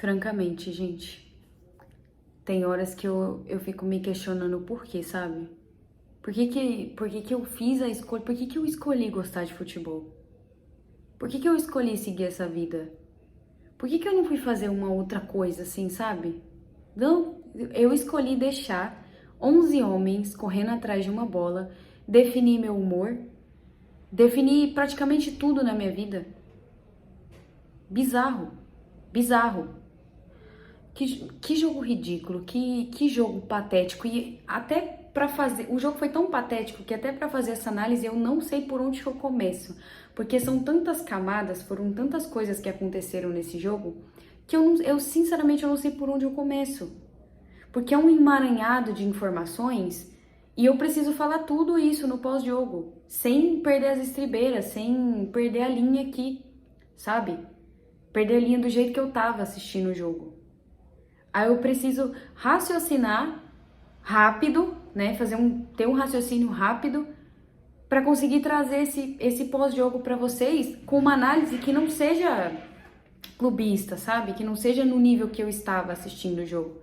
Francamente, gente, tem horas que eu fico me questionando o porquê, sabe? Por que que eu fiz a escolha? Por que que eu escolhi gostar de futebol? Por que que eu escolhi seguir essa vida? Por que que eu não fui fazer uma outra coisa assim, sabe? Não, eu escolhi deixar 11 homens correndo atrás de uma bola, definir meu humor, definir praticamente tudo na minha vida. Bizarro, bizarro. Que jogo ridículo, que jogo patético. E até pra fazer. O jogo foi tão patético que até pra fazer essa análise eu não sei por onde que eu começo. Porque são tantas camadas, foram tantas coisas que aconteceram nesse jogo que eu sinceramente eu não sei por onde eu começo. Porque é um emaranhado de informações e eu preciso falar tudo isso no pós-jogo, sem perder as estribeiras, sem perder a linha aqui, sabe? Perder a linha do jeito que eu tava assistindo o jogo. Aí eu preciso raciocinar rápido, né? Ter um raciocínio rápido para conseguir trazer esse pós-jogo para vocês com uma análise que não seja clubista, sabe? Que não seja no nível que eu estava assistindo o jogo.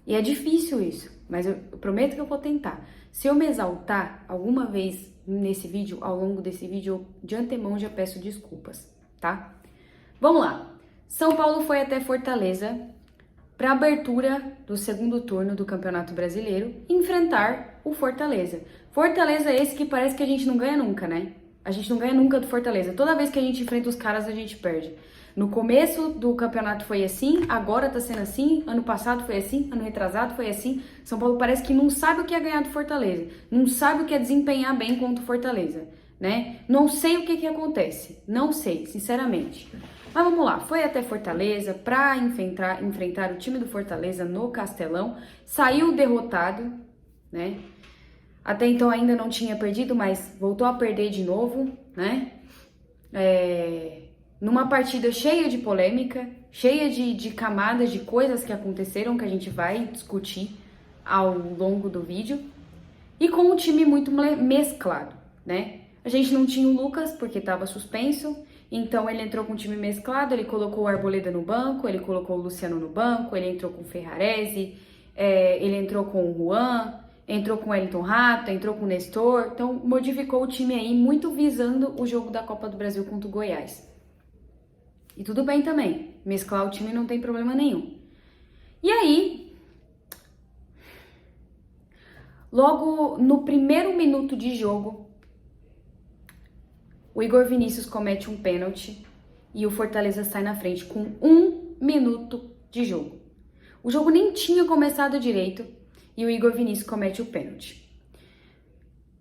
E é difícil isso, mas eu prometo que eu vou tentar. Se eu me exaltar alguma vez nesse vídeo, ao longo desse vídeo, eu de antemão já peço desculpas, tá? Vamos lá. São Paulo foi até Fortaleza para a abertura do segundo turno do Campeonato Brasileiro enfrentar o Fortaleza. Fortaleza esse que parece que a gente não ganha nunca, né? A gente não ganha nunca do Fortaleza. Toda vez que a gente enfrenta os caras, a gente perde. No começo do campeonato foi assim, agora tá sendo assim, ano passado foi assim, ano retrasado foi assim. São Paulo parece que não sabe o que é ganhar do Fortaleza, não sabe o que é desempenhar bem contra o Fortaleza, né? Não sei o que acontece, não sei, sinceramente. Mas vamos lá, foi até Fortaleza para enfrentar o time do Fortaleza no Castelão, saiu derrotado, né? Até então ainda não tinha perdido, mas voltou a perder de novo, né? Numa partida cheia de polêmica, cheia de camadas de coisas que aconteceram que a gente vai discutir ao longo do vídeo, e com um time muito mesclado, né? A gente não tinha o Lucas porque estava suspenso, então ele entrou com um time mesclado, ele colocou o Arboleda no banco, ele colocou o Luciano no banco, ele entrou com o Ferrarese, ele entrou com o Juan, entrou com o Wellington Rato, entrou com o Nestor, então modificou o time aí muito visando o jogo da Copa do Brasil contra o Goiás. E tudo bem também, mesclar o time não tem problema nenhum. E aí, logo no primeiro minuto de jogo, o Igor Vinícius comete um pênalti e o Fortaleza sai na frente com 1 minuto de jogo. O jogo nem tinha começado direito e o Igor Vinícius comete o pênalti.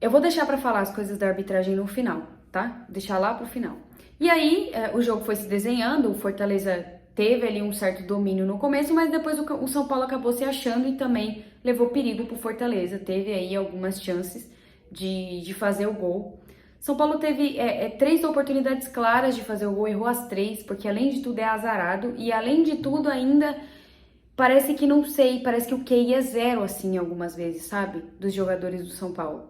Eu vou deixar para falar as coisas da arbitragem no final, tá? Deixar lá pro final. E aí, o jogo foi se desenhando, o Fortaleza teve ali um certo domínio no começo, mas depois o São Paulo acabou se achando e também levou perigo pro Fortaleza. Teve aí algumas chances de fazer o gol. São Paulo teve 3 oportunidades claras de fazer o gol, errou as 3, porque além de tudo é azarado e além de tudo ainda parece que não sei, parece que o QI é 0 assim algumas vezes, sabe? Dos jogadores do São Paulo.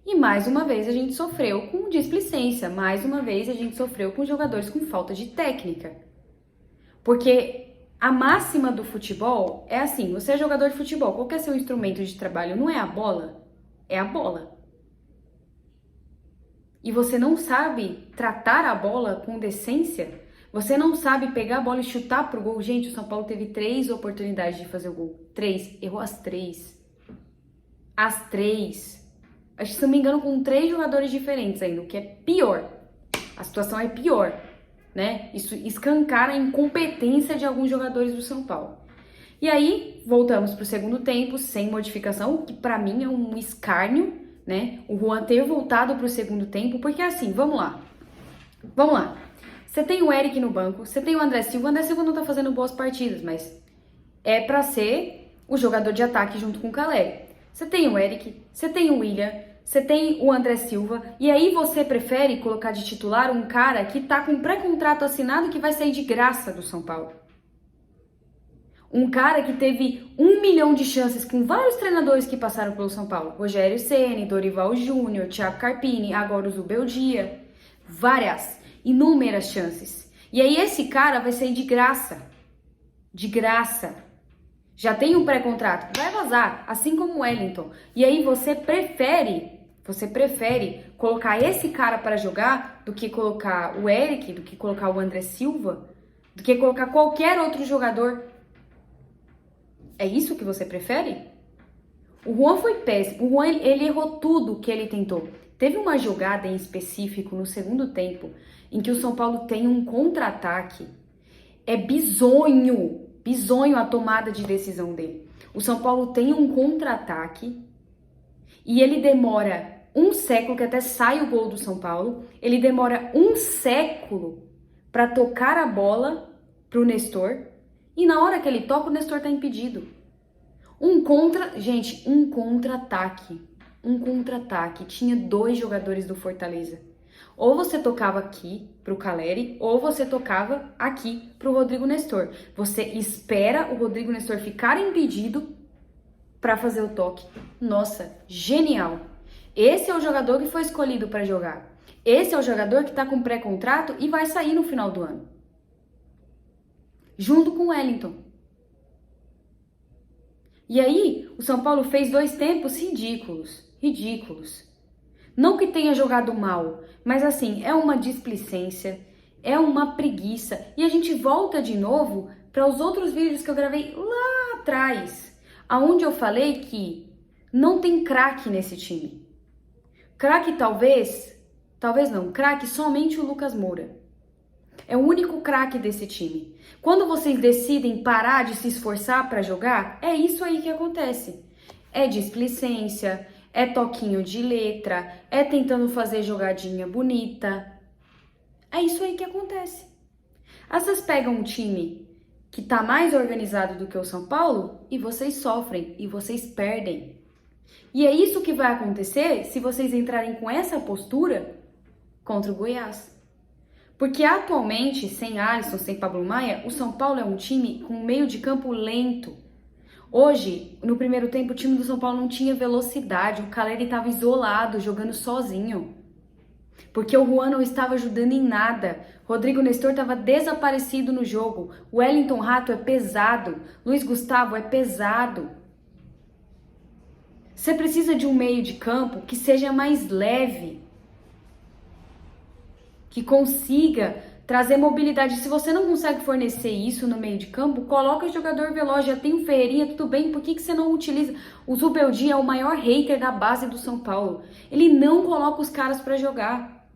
E mais uma vez a gente sofreu com displicência, mais uma vez a gente sofreu com jogadores com falta de técnica. Porque a máxima do futebol é assim, você é jogador de futebol, qual que é seu instrumento de trabalho? Não é a bola, é a bola. E você não sabe tratar a bola com decência, você não sabe pegar a bola e chutar pro gol. Gente, o São Paulo teve 3 oportunidades de fazer o gol. 3, errou as 3. As 3. Acho que, se não me engano, com 3 jogadores diferentes ainda, o que é pior. A situação é pior, né? Isso escancara a incompetência de alguns jogadores do São Paulo. E aí, voltamos pro segundo tempo, sem modificação, que pra mim é um escárnio, né? O Juan ter voltado pro segundo tempo, porque assim, vamos lá. Vamos lá. Você tem o Eric no banco, você tem o André Silva. O André Silva não tá fazendo boas partidas, mas é pra ser o jogador de ataque junto com o Caleri. Você tem o Eric, você tem o William, você tem o André Silva, e aí você prefere colocar de titular um cara que tá com pré-contrato assinado que vai sair de graça do São Paulo. Um cara que teve 1 milhão de chances com vários treinadores que passaram pelo São Paulo. Rogério Ceni, Dorival Júnior, Thiago Carpini, agora o Zubeldia. Várias, inúmeras chances. E aí esse cara vai sair de graça. De graça. Já tem um pré-contrato, vai vazar, assim como o Wellington. E aí você prefere colocar esse cara para jogar do que colocar o Eric, do que colocar o André Silva, do que colocar qualquer outro jogador. É isso que você prefere? O Juan foi péssimo. O Juan, ele errou tudo que ele tentou. Teve uma jogada em específico no segundo tempo em que o São Paulo tem um contra-ataque. É bizonho a tomada de decisão dele. O São Paulo tem um contra-ataque e ele demora um século, que até sai o gol do São Paulo, ele demora um século para tocar a bola pro Nestor e na hora que ele toca o Nestor tá impedido. Um contra-ataque. Tinha 2 jogadores do Fortaleza. Ou você tocava aqui pro Caleri, ou você tocava aqui pro Rodrigo Nestor. Você espera o Rodrigo Nestor ficar impedido para fazer o toque. Nossa, genial! Esse é o jogador que foi escolhido para jogar. Esse é o jogador que tá com pré-contrato e vai sair no final do ano. Junto com o Wellington. E aí, o São Paulo fez 2 tempos ridículos. Não que tenha jogado mal, mas assim, é uma displicência, é uma preguiça. E a gente volta de novo para os outros vídeos que eu gravei lá atrás, aonde eu falei que não tem craque nesse time. Craque craque somente o Lucas Moura. É o único craque desse time. Quando vocês decidem parar de se esforçar para jogar, é isso aí que acontece. É displicência, é toquinho de letra, é tentando fazer jogadinha bonita. É isso aí que acontece. Aí vocês pegam um time que tá mais organizado do que o São Paulo e vocês sofrem, e vocês perdem. E é isso que vai acontecer se vocês entrarem com essa postura contra o Goiás. Porque atualmente, sem Alisson, sem Pablo Maia, o São Paulo é um time com um meio de campo lento. Hoje, no primeiro tempo, o time do São Paulo não tinha velocidade, o Caleri estava isolado, jogando sozinho. Porque o Juan não estava ajudando em nada. Rodrigo Nestor estava desaparecido no jogo. O Wellington Rato é pesado. Luiz Gustavo é pesado. Você precisa de um meio de campo que seja mais leve, que consiga trazer mobilidade. Se você não consegue fornecer isso no meio de campo, coloca o jogador veloz. Já tem o Ferreirinha, tudo bem, por que você não utiliza? O Zubeldia é o maior hater da base do São Paulo. Ele não coloca os caras pra jogar.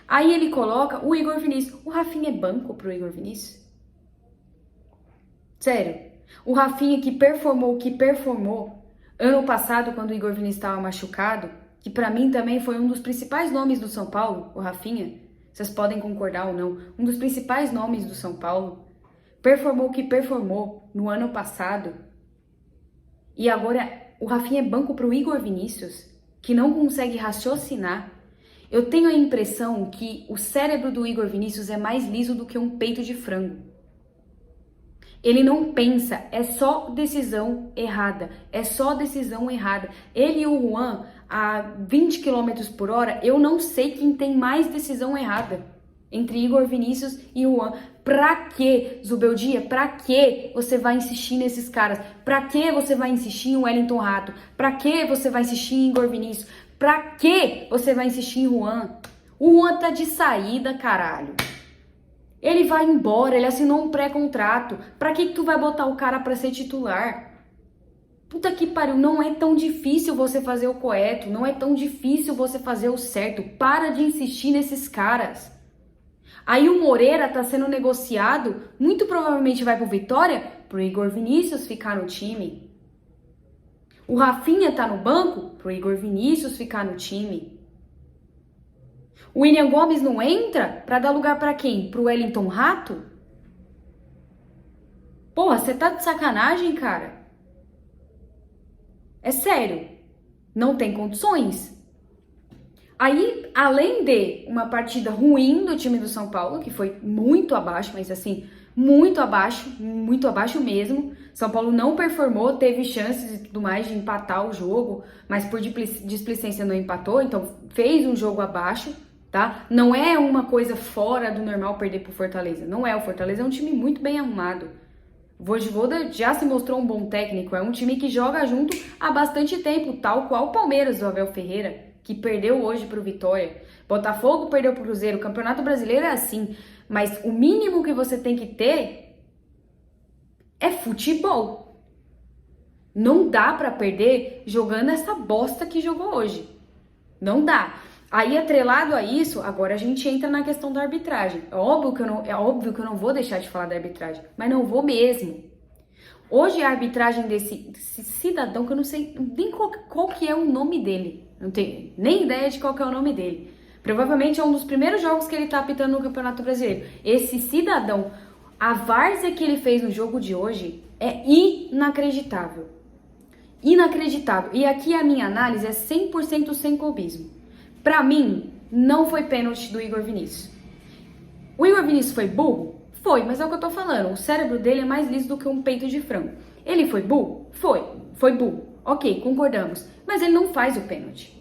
Aí ele coloca o Igor Vinícius. O Rafinha é banco pro Igor Vinícius? Sério. O Rafinha que performou ano passado, quando o Igor Vinícius estava machucado, que pra mim também foi um dos principais nomes do São Paulo, o Rafinha. Vocês podem concordar ou não, um dos principais nomes do São Paulo, performou no ano passado, e agora o Rafinha é banco para o Igor Vinícius, que não consegue raciocinar. Eu tenho a impressão que o cérebro do Igor Vinícius é mais liso do que um peito de frango. Ele não pensa, é só decisão errada, Ele e o Juan, a 20 km por hora, eu não sei quem tem mais decisão errada entre Igor Vinícius e o Juan. Pra que, Zubeldia? Pra que você vai insistir nesses caras? Pra que você vai insistir em Wellington Rato? Pra que você vai insistir em Igor Vinícius? Pra que você vai insistir em Juan? O Juan tá de saída, caralho. Ele vai embora, ele assinou um pré-contrato. Pra que tu vai botar o cara pra ser titular? Puta que pariu, não é tão difícil você fazer o correto, não é tão difícil você fazer o certo. Para de insistir nesses caras. Aí o Moreira tá sendo negociado, muito provavelmente vai pro Vitória, pro Igor Vinícius ficar no time. O Rafinha tá no banco, pro Igor Vinícius ficar no time. O William Gomes não entra pra dar lugar pra quem? Pro Wellington Rato? Porra, você tá de sacanagem, cara? É sério, não tem condições. Aí, além de uma partida ruim do time do São Paulo, que foi muito abaixo, mas assim, muito abaixo mesmo. São Paulo não performou, teve chances e tudo mais de empatar o jogo, mas por displicência não empatou, então fez um jogo abaixo, tá? Não é uma coisa fora do normal perder pro Fortaleza, não é. O Fortaleza é um time muito bem arrumado. O Vojvoda já se mostrou um bom técnico, é um time que joga junto há bastante tempo, tal qual o Palmeiras do Abel Ferreira, que perdeu hoje para o Vitória. Botafogo perdeu para o Cruzeiro, o Campeonato Brasileiro é assim, mas o mínimo que você tem que ter é futebol. Não dá para perder jogando essa bosta que jogou hoje. Não dá. Aí, atrelado a isso, agora a gente entra na questão da arbitragem. É óbvio que eu não vou deixar de falar da arbitragem, mas não vou mesmo. Hoje a arbitragem desse cidadão, que eu não sei nem qual que é o nome dele. Não tenho nem ideia de qual que é o nome dele. Provavelmente é um dos primeiros jogos que ele tá apitando no Campeonato Brasileiro. Esse cidadão, a várzea que ele fez no jogo de hoje é inacreditável. Inacreditável. E aqui a minha análise é 100% sem clubismo. Pra mim, não foi pênalti do Igor Vinícius. O Igor Vinícius foi burro? Foi, mas é o que eu tô falando. O cérebro dele é mais liso do que um peito de frango. Ele foi burro? Foi burro. Ok, concordamos. Mas ele não faz o pênalti.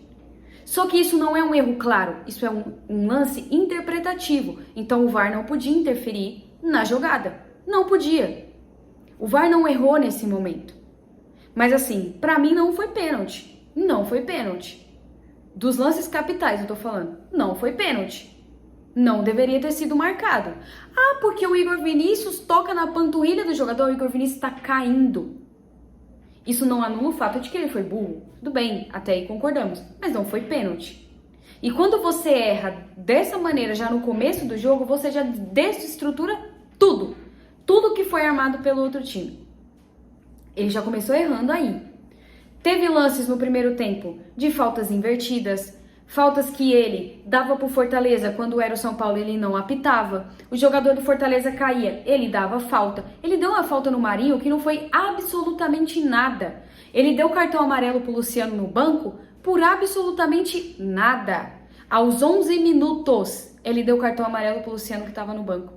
Só que isso não é um erro claro. Isso é um lance interpretativo. Então o VAR não podia interferir na jogada. Não podia. O VAR não errou nesse momento. Mas assim, pra mim não foi pênalti. Não foi pênalti. Dos lances capitais eu tô falando. Não foi pênalti. Não deveria ter sido marcado. Ah, porque o Igor Vinícius toca na panturrilha do jogador, o Igor Vinícius tá caindo. Isso não anula o fato de que ele foi burro. Tudo bem, até aí concordamos. Mas não foi pênalti. E quando você erra dessa maneira já no começo do jogo, você já desestrutura tudo. Tudo que foi armado pelo outro time. Ele já começou errando aí. Teve lances no primeiro tempo de faltas invertidas, faltas que ele dava pro Fortaleza quando era o São Paulo, ele não apitava. O jogador do Fortaleza caía, ele dava falta. Ele deu uma falta no Marinho que não foi absolutamente nada. Ele deu cartão amarelo pro Luciano no banco por absolutamente nada. Aos 11 minutos, ele deu cartão amarelo pro Luciano que estava no banco.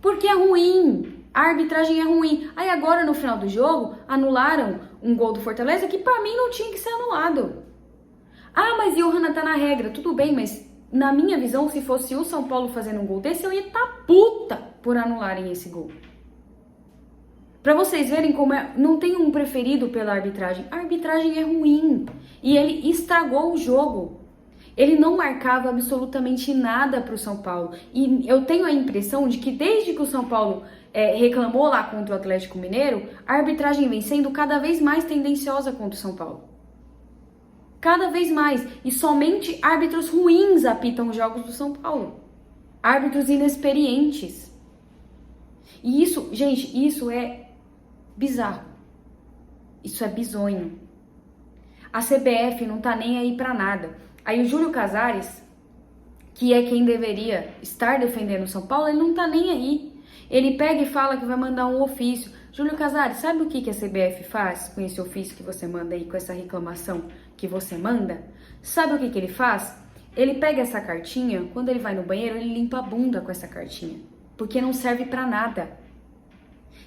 Porque é ruim. A arbitragem é ruim. Aí agora, no final do jogo, anularam um gol do Fortaleza que pra mim não tinha que ser anulado. Ah, mas Johanna tá na regra. Tudo bem, mas na minha visão, se fosse o São Paulo fazendo um gol desse, eu ia estar puta por anularem esse gol. Pra vocês verem como não tem um preferido pela arbitragem. A arbitragem é ruim. E ele estragou o jogo. Ele não marcava absolutamente nada pro São Paulo. E eu tenho a impressão de que desde que o São Paulo reclamou lá contra o Atlético Mineiro, a arbitragem vem sendo cada vez mais tendenciosa contra o São Paulo. Cada vez mais. E somente árbitros ruins apitam os jogos do São Paulo. Árbitros inexperientes. E isso, gente, isso é bizarro. Isso é bizonho. A CBF não tá nem aí pra nada. Aí o Júlio Casares, que é quem deveria estar defendendo o São Paulo, ele não tá nem aí. Ele pega e fala que vai mandar um ofício. Júlio Casares, sabe o que a CBF faz com esse ofício que você manda aí, com essa reclamação que você manda? Sabe o que ele faz? Ele pega essa cartinha, quando ele vai no banheiro, ele limpa a bunda com essa cartinha. Porque não serve pra nada.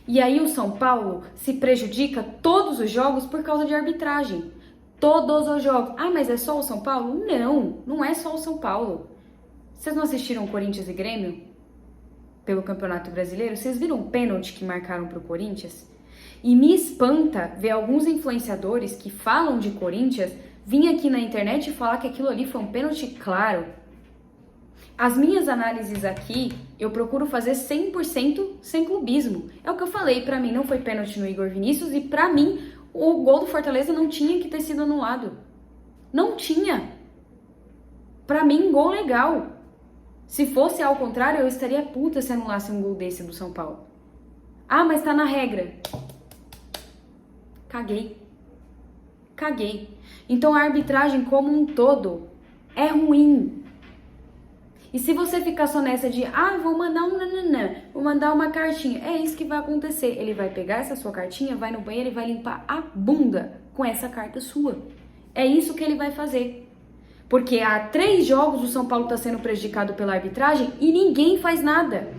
E aí o São Paulo se prejudica todos os jogos por causa de arbitragem. Todos os jogos. Ah, mas é só o São Paulo? Não, não é só o São Paulo. Vocês não assistiram Corinthians e Grêmio? Pelo Campeonato Brasileiro? Vocês viram o pênalti que marcaram pro Corinthians? E me espanta ver alguns influenciadores que falam de Corinthians vir aqui na internet e falar que aquilo ali foi um pênalti claro. As minhas análises aqui, eu procuro fazer 100% sem clubismo. É o que eu falei, pra mim não foi pênalti no Igor Vinícius e pra mim o gol do Fortaleza não tinha que ter sido anulado. Não tinha. Pra mim, gol legal. Se fosse ao contrário, eu estaria puta se anulasse um gol desse do São Paulo. Ah, mas tá na regra. Caguei. Caguei. Então a arbitragem como um todo é ruim. E se você ficar só nessa de, vou mandar vou mandar uma cartinha, é isso que vai acontecer. Ele vai pegar essa sua cartinha, vai no banheiro e vai limpar a bunda com essa carta sua. É isso que ele vai fazer. Porque há 3 jogos o São Paulo está sendo prejudicado pela arbitragem e ninguém faz nada.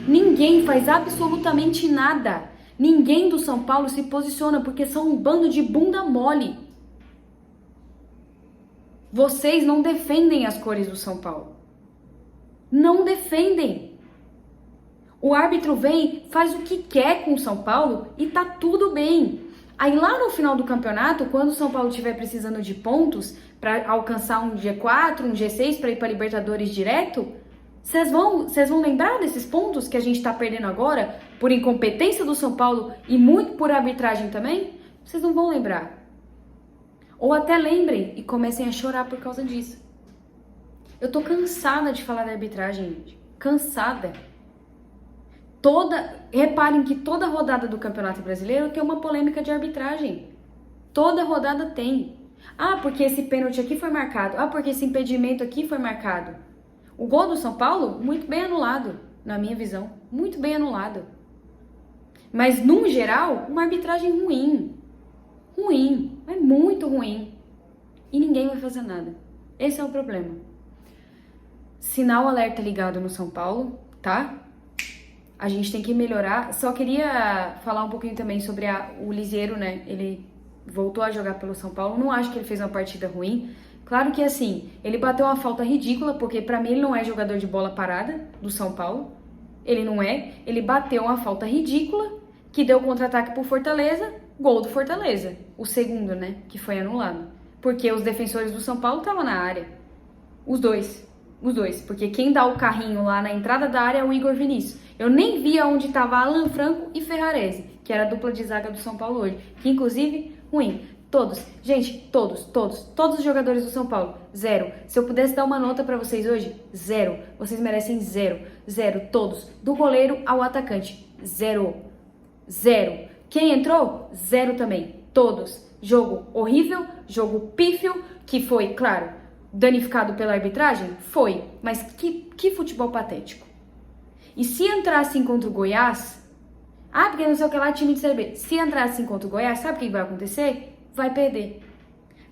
Ninguém faz absolutamente nada. Ninguém do São Paulo se posiciona porque são um bando de bunda mole. Vocês não defendem as cores do São Paulo. Não defendem. O árbitro vem, faz o que quer com o São Paulo e tá tudo bem. Aí lá no final do campeonato, quando o São Paulo estiver precisando de pontos para alcançar um G4, um G6 para ir para Libertadores direto, vocês vão lembrar desses pontos que a gente tá perdendo agora por incompetência do São Paulo e muito por arbitragem também? Vocês não vão lembrar. Ou até lembrem e comecem a chorar por causa disso. Eu tô cansada de falar da arbitragem, gente. Cansada. Reparem que toda rodada do Campeonato Brasileiro tem uma polêmica de arbitragem. Toda rodada tem. Ah, porque esse pênalti aqui foi marcado. Ah, porque esse impedimento aqui foi marcado. O gol do São Paulo, muito bem anulado, na minha visão. Muito bem anulado. Mas, num geral, uma arbitragem ruim. Ruim. É muito ruim. E ninguém vai fazer nada. Esse é o problema. Sinal alerta ligado no São Paulo, tá? A gente tem que melhorar. Só queria falar um pouquinho também sobre o Lisieiro, né? Ele voltou a jogar pelo São Paulo. Não acho que ele fez uma partida ruim. Claro que assim, ele bateu uma falta ridícula, porque pra mim ele não é jogador de bola parada do São Paulo. Ele não é. Ele bateu uma falta ridícula, que deu contra-ataque pro Fortaleza, gol do Fortaleza. O segundo, né? Que foi anulado. Porque os defensores do São Paulo estavam na área. Os dois. Porque quem dá o carrinho lá na entrada da área é o Igor Vinícius. Eu nem vi onde estava Alan Franco e Ferrarese, que era a dupla de zaga do São Paulo hoje. Que inclusive, ruim. Todos, gente, todos os jogadores do São Paulo, 0. Se eu pudesse dar uma nota pra vocês hoje, 0. Vocês merecem 0. 0, todos. Do goleiro ao atacante, 0. 0. Quem entrou? 0 também. Todos. Jogo horrível, jogo pífio, que foi, claro, danificado pela arbitragem? Foi. Mas que futebol patético. E se entrassem contra o Goiás... Ah, porque não sei o que lá, time de Série B. Se entrassem contra o Goiás, sabe o que vai acontecer? Vai perder.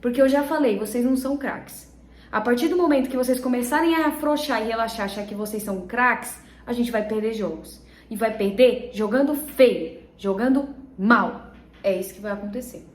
Porque eu já falei, vocês não são craques. A partir do momento que vocês começarem a afrouxar e relaxar, achar que vocês são craques, a gente vai perder jogos. E vai perder jogando feio, jogando mal. É isso que vai acontecer.